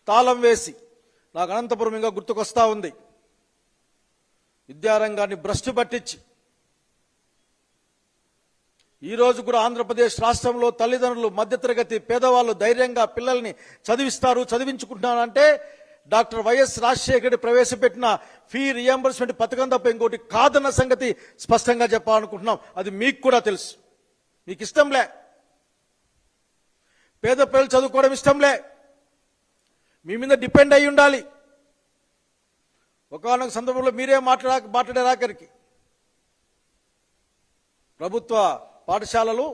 తాళం వేసి నాకు అనంతపురం ఇంకా గుర్తుకొస్తా ఉంది. విద్యారంగాన్ని భ్రష్టు పట్టించి ఈరోజు కూడా ఆంధ్రప్రదేశ్ రాష్ట్రంలో తల్లిదండ్రులు మధ్యతరగతి పేదవాళ్ళు ధైర్యంగా పిల్లల్ని చదివించుకుంటున్నారంటే డాక్టర్ వైఎస్ రాజశేఖర రెడ్డి ప్రవేశపెట్టిన ఫీ రియంబర్స్మెంట్ పథకం తప్ప ఇంకోటి కాదన్న సంగతి స్పష్టంగా చెప్పాలనుకుంటున్నాం. అది మీకు కూడా తెలుసు. మీకు ఇష్టంలే, పేద పిల్లలు చదువుకోవడం ఇష్టంలే, మీ మీద డిపెండ్ అయి ఉండాలి. ఒకనొక సందర్భంలో మీరే మాట్లాడారు ఆఖరికి ప్రభుత్వ పాఠశాలలు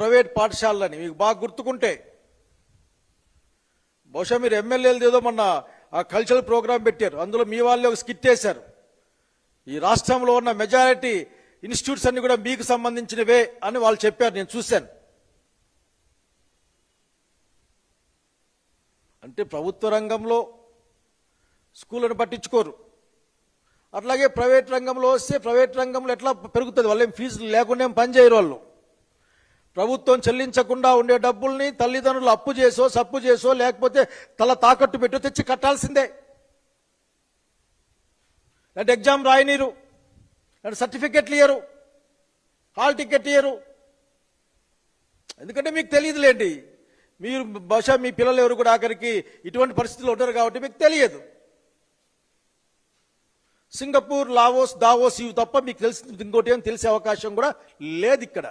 ప్రైవేట్ పాఠశాలని. మీకు బాగా గుర్తుకుంటే బహుశా మీరు ఎమ్మెల్యేలు ఏదో మొన్న ఆ కల్చరల్ ప్రోగ్రాం పెట్టారు, అందులో మీ వాళ్ళే ఒక స్కిట్ వేశారు. ఈ రాష్ట్రంలో ఉన్న మెజారిటీ ఇన్స్టిట్యూట్స్ అన్ని కూడా మీకు సంబంధించినవే అని వాళ్ళు చెప్పారు, నేను చూశాను. అంటే ప్రభుత్వ రంగంలో స్కూళ్ళను పట్టించుకోరు, అట్లాగే ప్రైవేట్ రంగంలో వస్తే ప్రైవేట్ రంగంలో ఎట్లా పెరుగుతుంది? వాళ్ళేం ఫీజులు లేకుండా పని చేయరు. వాళ్ళు ప్రభుత్వం చెల్లించకుండా ఉండే డబ్బుల్ని తల్లిదండ్రులు అప్పు చేసో సప్పు చేసో లేకపోతే తల తాకట్టు పెట్టో తెచ్చి కట్టాల్సిందే. అంటే ఎగ్జామ్ రాయనీరు, అంటే సర్టిఫికెట్లు ఇయ్యరు, హాల్ టికెట్ ఇయ్యరు. ఎందుకంటే మీకు తెలియదులేండి, మీరు బహుశా మీ పిల్లలు ఎవరు కూడా ఆఖరికి ఇటువంటి పరిస్థితుల్లో ఉంటారు కాబట్టి మీకు తెలియదు. సింగపూర్, లావోస్, దావోస్ ఇవి తప్ప మీకు తెలిసి ఇంకోటి ఏం తెలిసే అవకాశం కూడా లేదు ఇక్కడ.